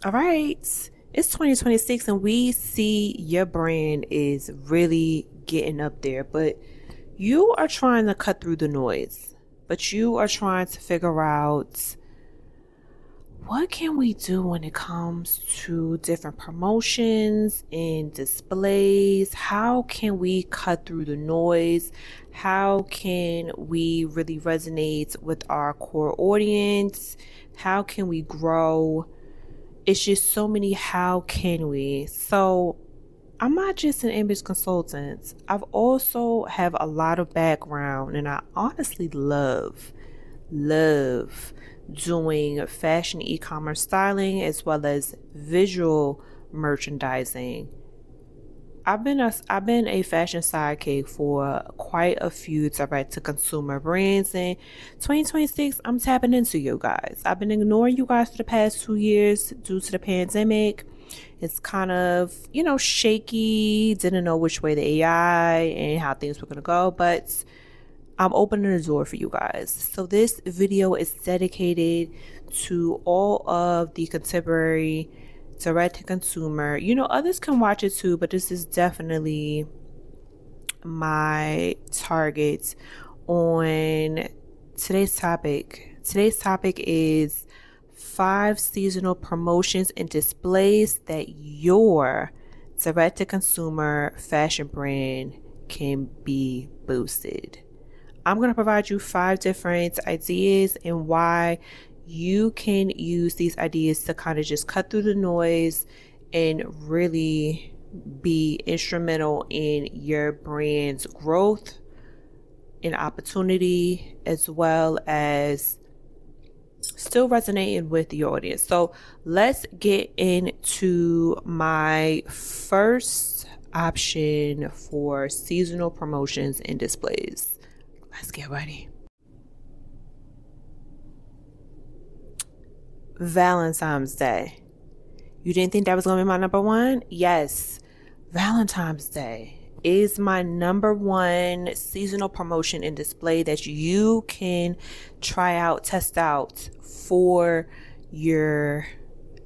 All right, it's 2026 and we see your brand is really getting up there, but you are trying to cut through the noise. But you are trying to figure out what can we do when it comes to different promotions and displays? How can we cut through the noise? How can we really resonate with our core audience? How can we grow? It's just so many how can we. So I'm not just an image consultant. I've also have a lot of background and I honestly love doing fashion e-commerce styling as well as visual merchandising. I've been a fashion sidekick for quite a few direct to consumer brands, and 2026 I'm tapping into you guys. I've been ignoring you guys for the past 2 years due to the pandemic. It's kind of, shaky, didn't know which way the AI and how things were gonna go, but I'm opening the door for you guys. So this video is dedicated to all of the contemporary direct to consumer. Others can watch it too, but this is definitely my target on today's topic. Today's topic is 5 seasonal promotions and displays that your direct to consumer fashion brand can be boosted. I'm going to provide you 5 different ideas and why you can use these ideas to kind of just cut through the noise and really be instrumental in your brand's growth and opportunity, as well as still resonating with your audience. So let's get into my first option for seasonal promotions and displays. Let's get ready. Valentine's Day. You didn't think that was going to be my number one? Yes. Valentine's Day is my number one seasonal promotion and display that you can try out, test out for your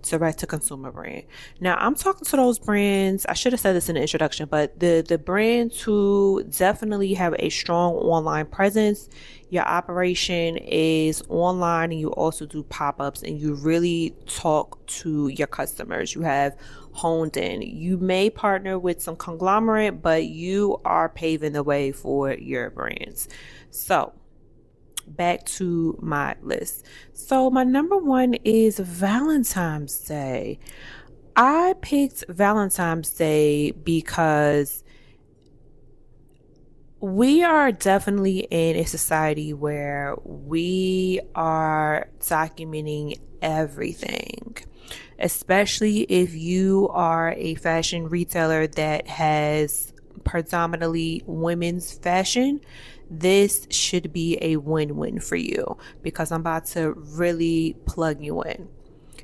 direct to consumer brand. Now I'm talking to those brands, I should have said this in the introduction, but the brands who definitely have a strong online presence. Your operation is online and you also do pop-ups and you really talk to your customers. You have honed in. You may partner with some conglomerate, but you are paving the way for your brands. So back to my list. So my number one is Valentine's Day. I picked Valentine's Day because we are definitely in a society where we are documenting everything, especially if you are a fashion retailer that has predominantly women's fashion. This should be a win-win for you because I'm about to really plug you in.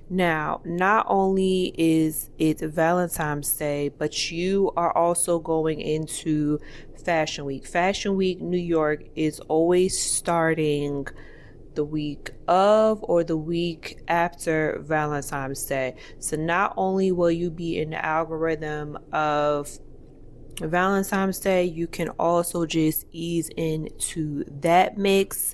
Now, not only is it Valentine's Day, but you are also going into Fashion Week. Fashion Week New York is always starting the week of or the week after Valentine's Day. So not only will you be in the algorithm of Valentine's Day, you can also just ease into that mix.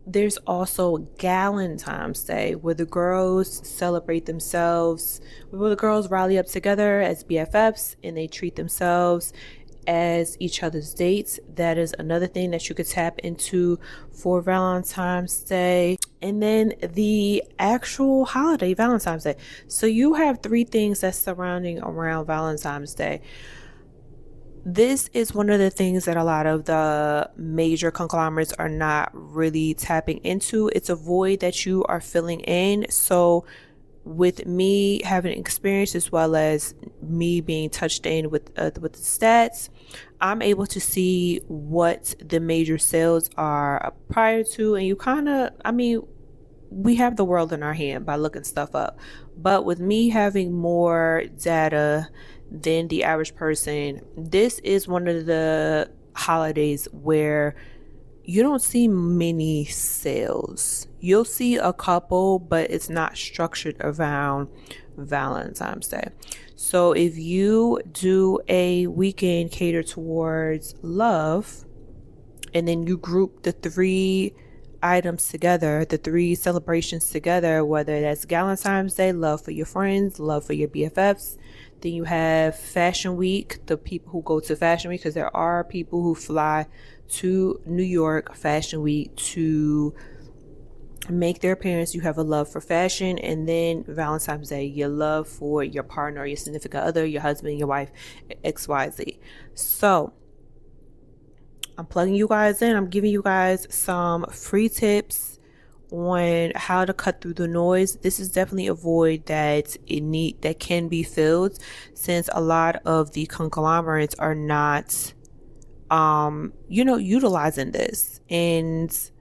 There's also Galentine's Day, where the girls celebrate themselves, where the girls rally up together as BFFs and they treat themselves as each other's dates. That is another thing that you could tap into for Valentine's Day. And then the actual holiday, Valentine's Day. So you have 3 things that's surrounding around Valentine's Day. This is one of the things that a lot of the major conglomerates are not really tapping into. It's a void that you are filling in. So with me having experience as well as me being touched in with the stats, I'm able to see what the major sales are prior to, and you kind of, we have the world in our hand by looking stuff up. But with me having more data than the average person, this is one of the holidays where you don't see many sales. You'll see a couple, but it's not structured around Valentine's Day. So if you do a weekend catered towards love, and then you group the three items together, the three celebrations together, whether that's Valentine's Day, love for your friends, love for your BFFs. Then you have Fashion Week, the people who go to Fashion Week, because there are people who fly to New York Fashion Week to make their appearance. You have a love for fashion. And then Valentine's Day, your love for your partner, your significant other, your husband, your wife, XYZ. So I'm plugging you guys in. I'm giving you guys some free tips on how to cut through the noise. This is definitely a void that can be filled, since a lot of the conglomerates are not utilizing this, and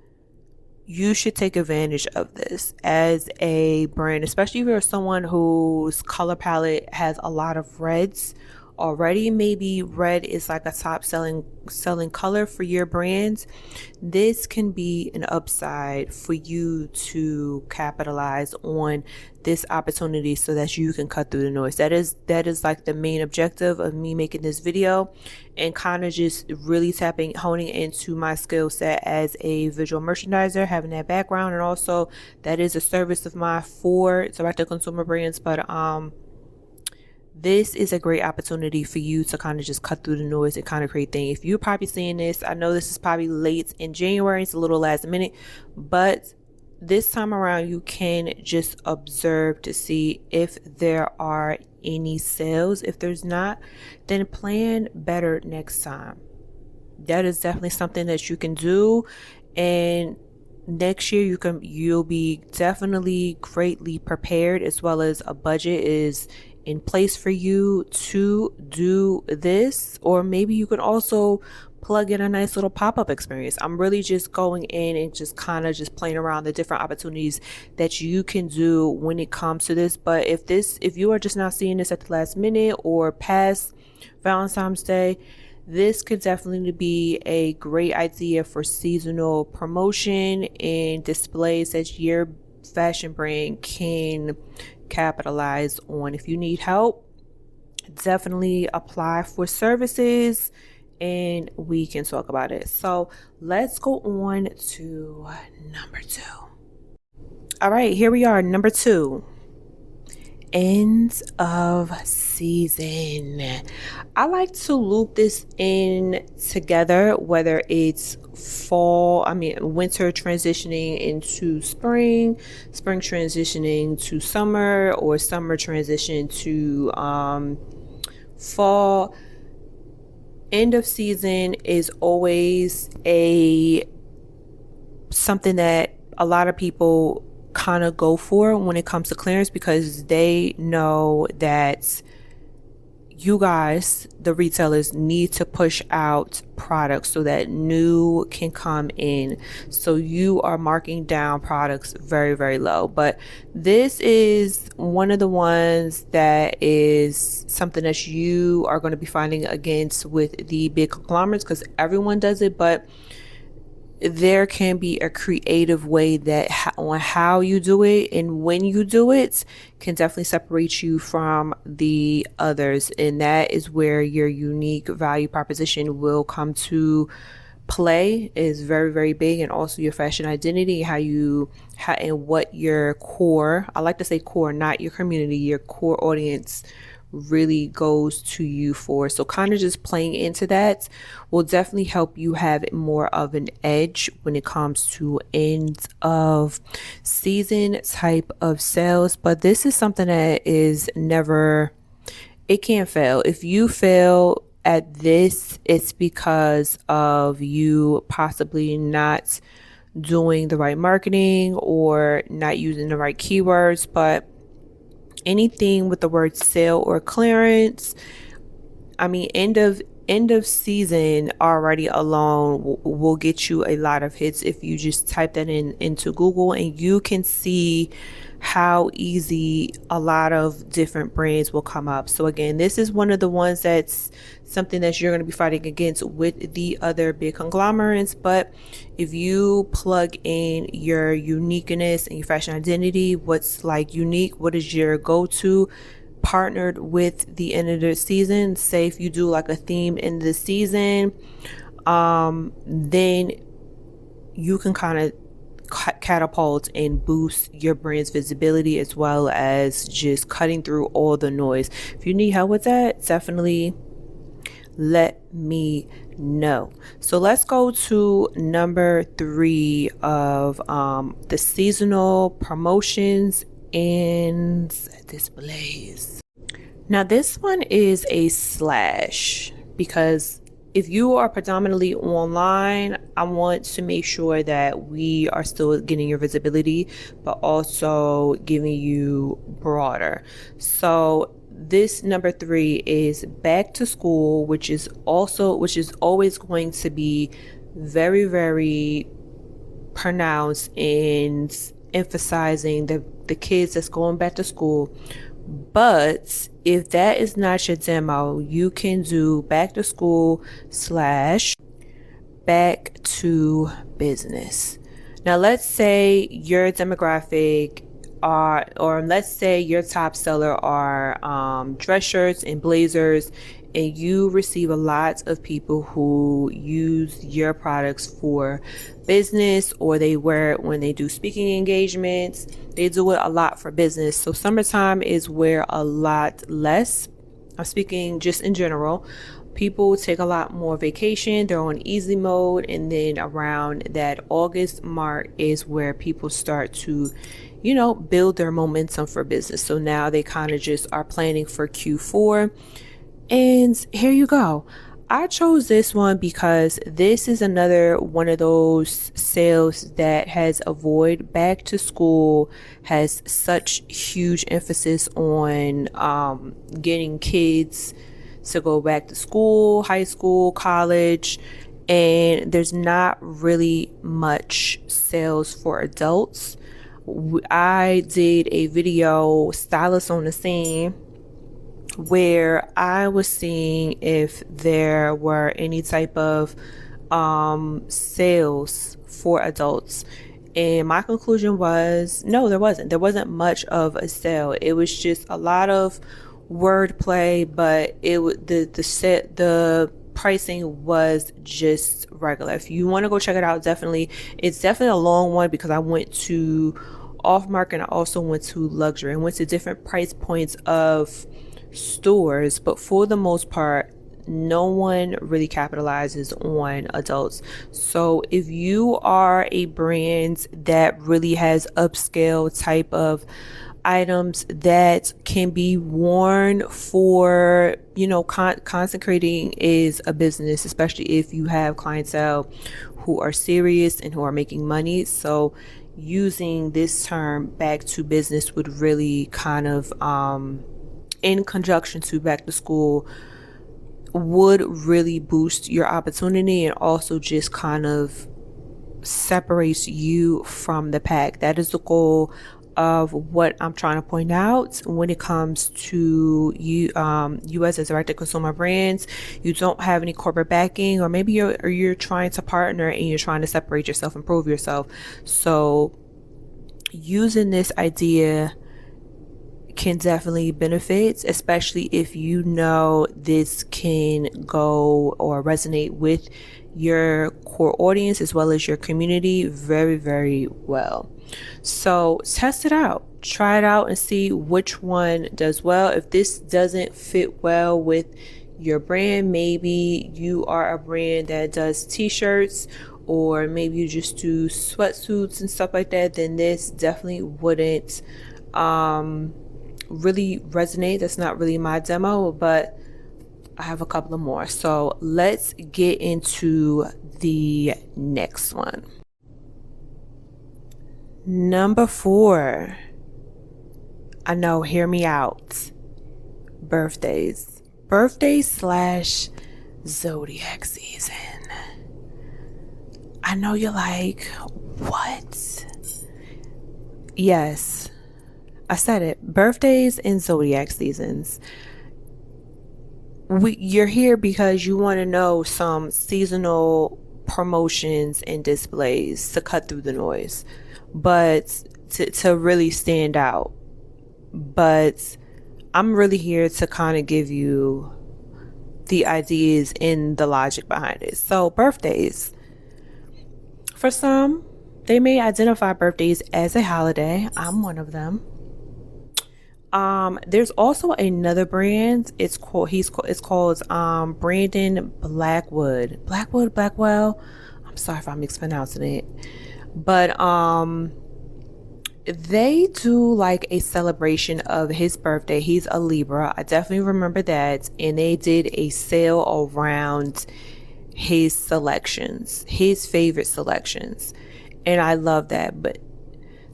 you should take advantage of this as a brand, especially if you're someone whose color palette has a lot of reds already. Maybe red is like a top selling color for your brand. This can be an upside for you to capitalize on this opportunity so that you can cut through the noise. That is like the main objective of me making this video, and kind of just really honing into my skill set as a visual merchandiser, having that background, and also that is a service of mine for direct to consumer brands. But this is a great opportunity for you to kind of just cut through the noise and kind of create things. If you're probably seeing this, I know this is probably late in January, it's a little last minute, but this time around you can just observe to see if there are any sales. If there's not, then plan better next time. That is definitely something that you can do, and next year you'll be definitely greatly prepared, as well as a budget is in place for you to do this. Or maybe you can also plug in a nice little pop-up experience. I'm really just going in and just kind of just playing around the different opportunities that you can do when it comes to this. But if you are just not seeing this at the last minute or past Valentine's Day, this could definitely be a great idea for seasonal promotion and displays that your fashion brand can capitalize on. If you need help, definitely apply for services and we can talk about it. So let's go on to number 2. All right, here we are, number 2. End of season. I like to loop this in together, whether it's winter transitioning into spring transitioning to summer, or summer transition to fall. End of season is always something that a lot of people kind of go for when it comes to clearance, because they know that you guys, the retailers, need to push out products so that new can come in. So you are marking down products very, very low. But this is one of the ones that is something that you are going to be fighting against with the big conglomerates, because everyone does it, but there can be a creative way that on how you do it and when you do it can definitely separate you from the others. And that is where your unique value proposition will come to play. Is very, very big. And also your fashion identity, and what your core, I like to say core, not your community, your core audience really goes to you for. So kind of just playing into that will definitely help you have more of an edge when it comes to end of season type of sales. But this is something that is never, it can't fail. If you fail at this, it's because of you possibly not doing the right marketing or not using the right keywords. But anything with the word sale or clearance, end of end of season already alone will get you a lot of hits if you just type that in into Google, and you can see how easy a lot of different brands will come up. So again, this is one of the ones that's something that you're going to be fighting against with the other big conglomerates. But if you plug in your uniqueness and your fashion identity, what's like unique, what is your go-to, partnered with the end of the season, say if you do like a theme in the season, then you can kind of catapult and boost your brand's visibility, as well as just cutting through all the noise. If you need help with that, definitely let me know. So let's go to number 3 of the seasonal promotions and displays. Now this one is a slash, because if you are predominantly online, I want to make sure that we are still getting your visibility, but also giving you broader. So this number 3 is back to school, which is always going to be very, very pronounced in emphasizing the kids that's going back to school. But if that is not your demo, you can do back to school / back to business. Now let's say your demographic are, or let's say your top seller are dress shirts and blazers, and you receive a lot of people who use your products for business, or they wear it when they do speaking engagements. They do it a lot for business. So summertime is where a lot less, I'm speaking just in general, people take a lot more vacation, they're on easy mode, and then around that August mark is where people start to, you know, build their momentum for business. So now they kind of just are planning for Q4. And here you go. I chose this one because this is another one of those sales that has a void. Back to school has such huge emphasis on getting kids to go back to school, high school, college, and there's not really much sales for adults. I did a video, Stylist on the Scene, where I was seeing if there were any type of sales for adults, and my conclusion was no, there wasn't much of a sale. It was just a lot of wordplay, but the pricing was just regular. If you want to go check it out, it's definitely a long one, because I went to off market and I also went to luxury and went to different price points of stores, but for the most part, no one really capitalizes on adults. So if you are a brand that really has upscale type of items that can be worn for, you know, consecrating is a business, especially if you have clientele who are serious and who are making money. So using this term back to business would really kind of in conjunction to back to school would really boost your opportunity, and also just kind of separates you from the pack. That is the goal of what I'm trying to point out when it comes to you as a direct to consumer brands. You don't have any corporate backing, or maybe you're trying to partner and you're trying to separate yourself, improve yourself. So using this idea can definitely benefit, especially if you know this can go or resonate with your core audience as well as your community very, very well. So test it out, try it out, and see which one does well. If this doesn't fit well with your brand, maybe you are a brand that does t-shirts, or maybe you just do sweatsuits and stuff like that, then this definitely wouldn't really resonate. That's not really my demo, but I have a couple of more. So let's get into the next one. Number 4. I know, hear me out. Birthdays / Zodiac season. I know you're like, what? Yes, I said it. Birthdays and zodiac seasons. You're here because you want to know some seasonal promotions and displays to cut through the noise, but to really stand out. But I'm really here to kind of give you the ideas and the logic behind it. So, birthdays. For some, they may identify birthdays as a holiday. I'm one of them. There's also another brand. It's called Brandon Blackwell. I'm sorry if I'm mispronouncing it. But they do like a celebration of his birthday. He's a Libra. I definitely remember that. And they did a sale around his selections, his favorite selections. And I love that. But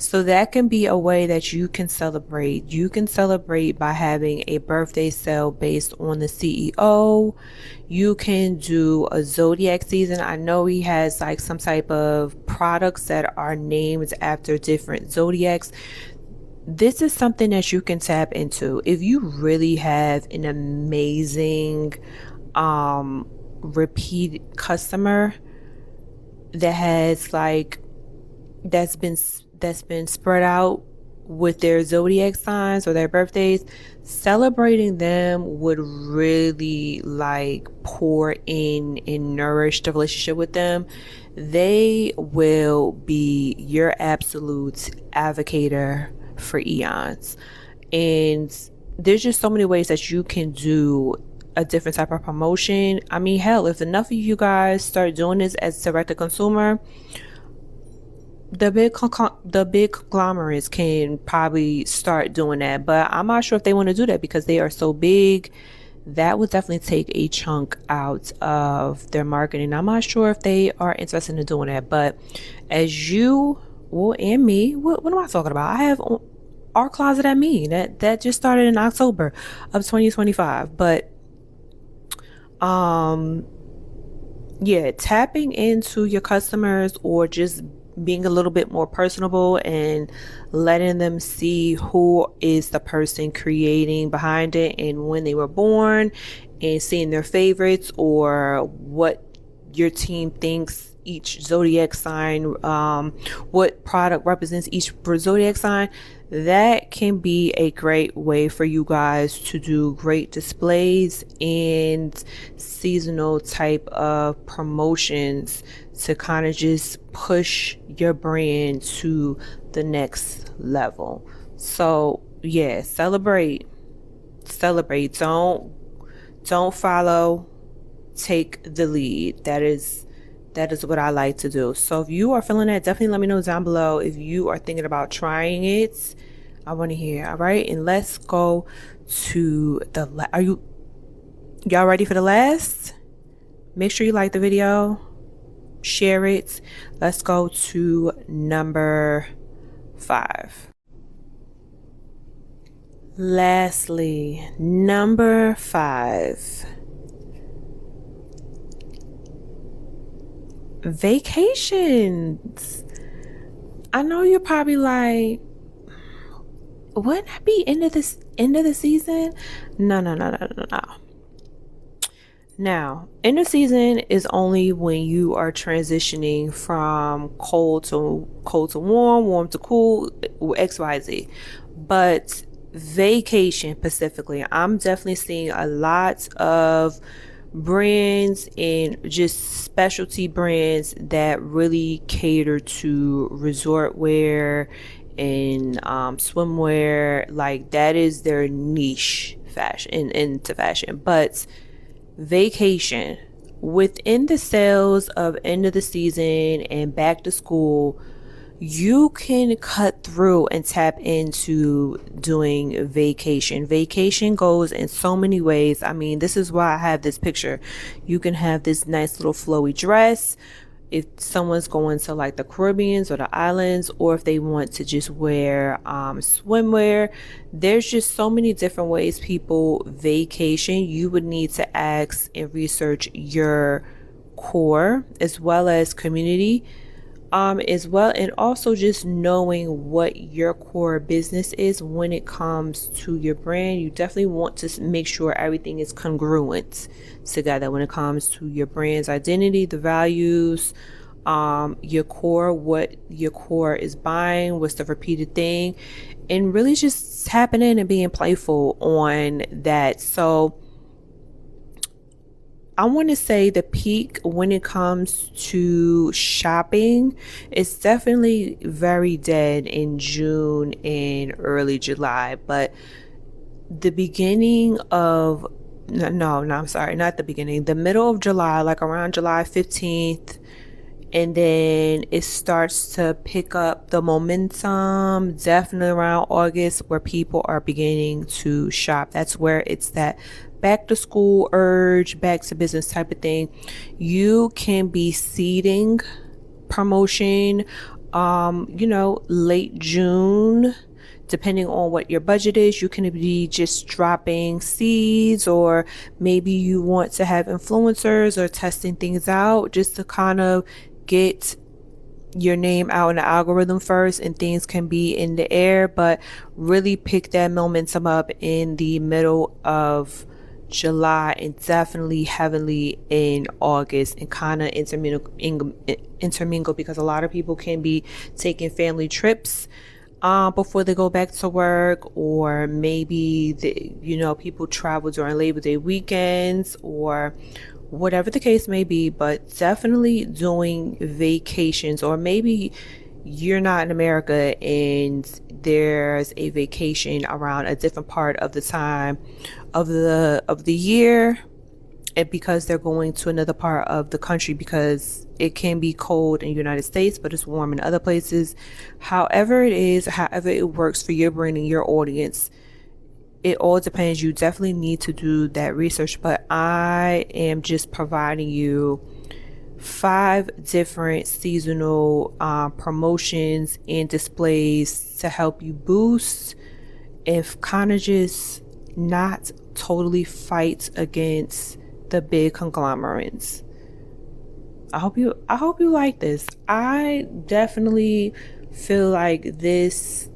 so that can be a way that you can celebrate. You can celebrate by having a birthday sale based on the CEO. You can do a zodiac season. I know he has like some type of products that are named after different zodiacs. This is something that you can tap into. If you really have an amazing repeat customer that has like that's been spread out with their zodiac signs or their birthdays, celebrating them would really like pour in and nourish the relationship with them. They will be your absolute advocator for eons. And there's just so many ways that you can do a different type of promotion. I mean, hell, if enough of you guys start doing this as direct to consumer, the big conglomerates can probably start doing that, but I'm not sure if they want to do that because they are so big. That would definitely take a chunk out of their marketing. I'm not sure if they are interested in doing that, but as you, well, and me, what am I talking about? I have our closet at me that just started in October of 2025, but yeah, tapping into your customers or just being a little bit more personable and letting them see who is the person creating behind it and when they were born, and seeing their favorites or what your team thinks each zodiac sign, what product represents each zodiac sign. That can be a great way for you guys to do great displays and seasonal type of promotions to kind of just push your brand to the next level. So yeah, celebrate. Don't follow, take the lead. That is what I like to do. So if you are feeling that, definitely let me know down below. If you are thinking about trying it, I want to hear. All right, and let's go to y'all ready for the last? Make sure you like the video, share it. Let's go to number 5. Lastly, number 5. Vacations. I know you're probably like, wouldn't that be end of the season? No. Now, end of season is only when you are transitioning from cold to warm, warm to cool, XYZ. But vacation specifically, I'm definitely seeing a lot of brands and just specialty brands that really cater to resort wear and swimwear. Like that is their niche fashion into fashion. But vacation, within the sales of end of the season and back to school, you can cut through and tap into doing vacation. Vacation goes in so many ways. I mean, this is why I have this picture. You can have this nice little flowy dress. if someone's going to like the Caribbeans or the islands, or if they want to just wear swimwear. There's just so many different ways people vacation. You would need to ask and research your core as well as community, as well, and also just knowing what your core business is when it comes to your brand. You definitely want to make sure everything is congruent together when it comes to your brand's identity, the values, your core, what your core is buying, what's the repeated thing, and really just tapping in and being playful on that. So I want to say the peak when it comes to shopping is definitely very dead in June and early July, but the beginning of I'm sorry, not the beginning, the middle of July, like around July 15th, and then it starts to pick up the momentum definitely around August, where people are beginning to shop. That's where it's that back to school urge, back to business type of thing. You can be seeding promotion late June, depending on what your budget is. You can be just dropping seeds, or maybe you want to have influencers or testing things out just to kind of get your name out in the algorithm first, and things can be in the air, but really pick that momentum up in the middle of July and definitely heavily in August, and kind of intermingle, because a lot of people can be taking family trips before they go back to work, or maybe people travel during Labor Day weekends, or whatever the case may be. But definitely doing vacations, or maybe you're not in America and there's a vacation around a different part of the time of the year, and because they're going to another part of the country, because it can be cold in the United States but it's warm in other places. However it works for your brand and your audience, it all depends. You definitely need to do that research, but I am just providing you 5 different seasonal promotions and displays to help you boost, if kind of just not totally fight against the big conglomerates. I hope you like this. I definitely feel like this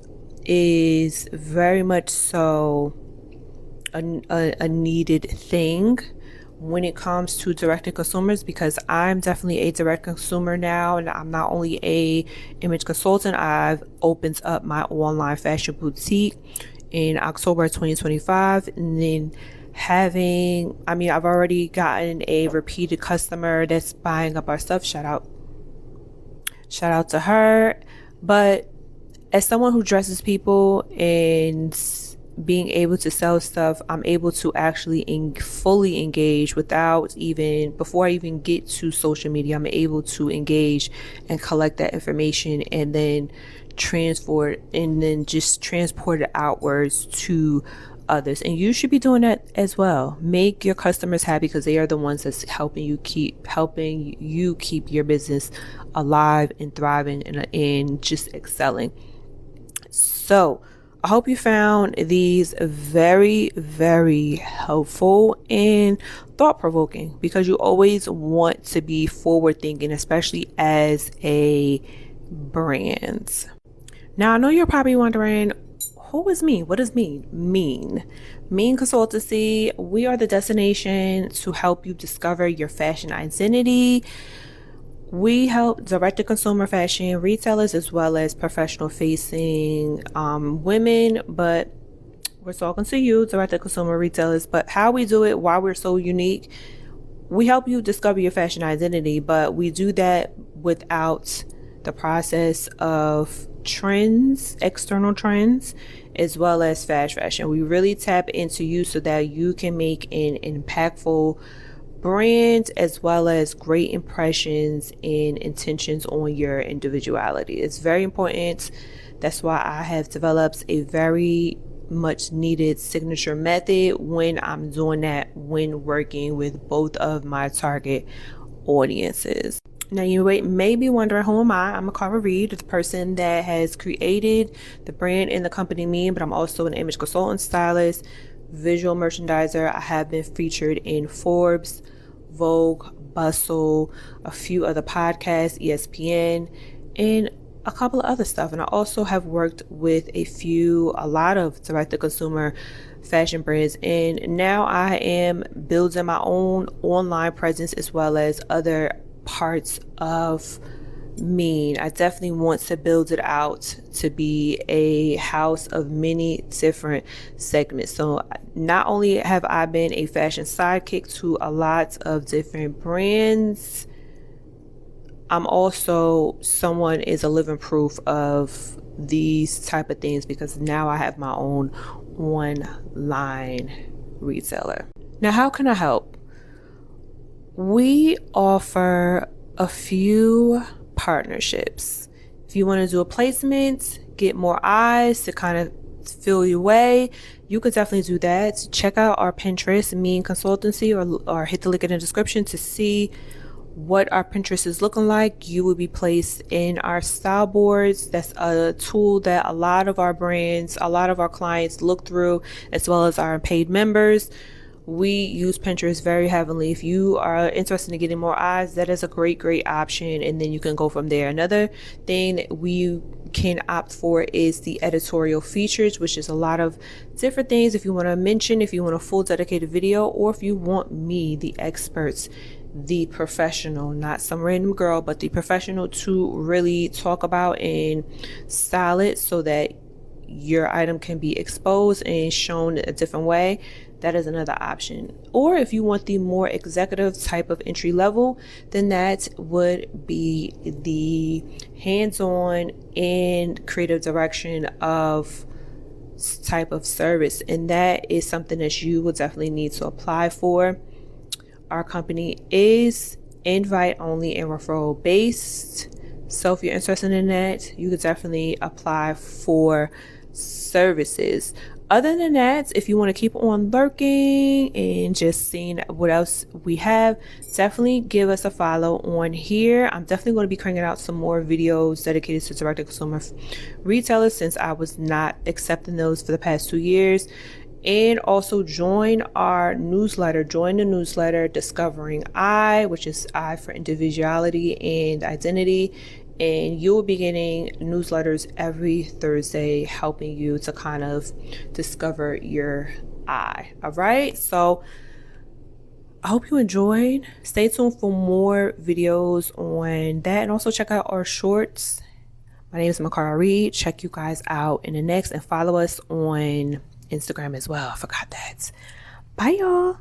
is very much so a needed thing when it comes to direct to consumers, because I'm definitely a direct consumer now, and I'm not only a image consultant. I've opened up my online fashion boutique in October 2025, and then I've already gotten a repeated customer that's buying up our stuff. Shout out to her. But as someone who dresses people and being able to sell stuff, I'm able to actually fully engage before I even get to social media. I'm able to engage and collect that information, and then transport it outwards to others. And you should be doing that as well. Make your customers happy, because they are the ones that's helping you keep your business alive and thriving and just excelling. So I hope you found these very, very helpful and thought-provoking, because you always want to be forward-thinking, especially as a brand. Now, I know you're probably wondering, who is MIIEN? What does MIIEN mean? MIIEN Consultancy, we are the destination to help you discover your fashion identity. We help direct-to-consumer fashion retailers as well as professional-facing women, but we're talking to you, direct-to-consumer retailers. But how we do it, why we're so unique, we help you discover your fashion identity, but we do that without the process of trends, external trends, as well as fast fashion. We really tap into you so that you can make an impactful brand, as well as great impressions and intentions on your individuality. It's very important. That's why I have developed a very much needed signature method when I'm doing that, when working with both of my target audiences. Now you may be wondering, who am I? I'm Mikara Reid, the person that has created the brand and the company MIIEN, but I'm also an image consultant, stylist, visual merchandiser. I have been featured in Forbes, Vogue, Bustle, a few other podcasts, ESPN, and a couple of other stuff. And I also have worked with a lot of direct-to-consumer fashion brands, and now I am building my own online presence as well as other parts of MIIEN. I definitely want to build it out to be a house of many different segments. So not only have I been a fashion sidekick to a lot of different brands, I'm also someone is a living proof of these type of things, because now I have my own online retailer. Now, how can I help? We offer a few partnerships. If you want to do a placement, get more eyes to kind of fill your way, you could definitely do that. Check out our Pinterest, MIIEN Consultancy, or hit the link in the description to see what our Pinterest is looking like. You will be placed in our style boards. That's a tool that a lot of our brands, a lot of our clients look through, as well as our paid members. We use Pinterest very heavily. If you are interested in getting more eyes, that is a great option, and then you can go from there. Another thing that we can opt for is the editorial features, which is a lot of different things. If you want to mention, if you want a full dedicated video, or if you want me, the experts, the professional, not some random girl, but the professional, to really talk about and style it so that your item can be exposed and shown a different way, that is another option. Or if you want the more executive type of entry level, then that would be the hands-on and creative direction of type of service, and that is something that you will definitely need to apply for. Our company is invite only and referral based, so if you're interested in that, you could definitely apply for services. Other than that, if you want to keep on lurking and just seeing what else we have, definitely give us a follow on here. I'm definitely going to be cranking out some more videos dedicated to direct-to-consumer retailers, since I was not accepting those for the past 2 years. And also join our newsletter. Join the newsletter, Discovering I, which is I for individuality and identity. And you will be getting newsletters every Thursday, helping you to kind of discover your I. All right. So I hope you enjoyed. Stay tuned for more videos on that. And also check out our shorts. My name is Mikara Reid. Check you guys out in the next, and follow us on Instagram as well. I forgot that. Bye, y'all.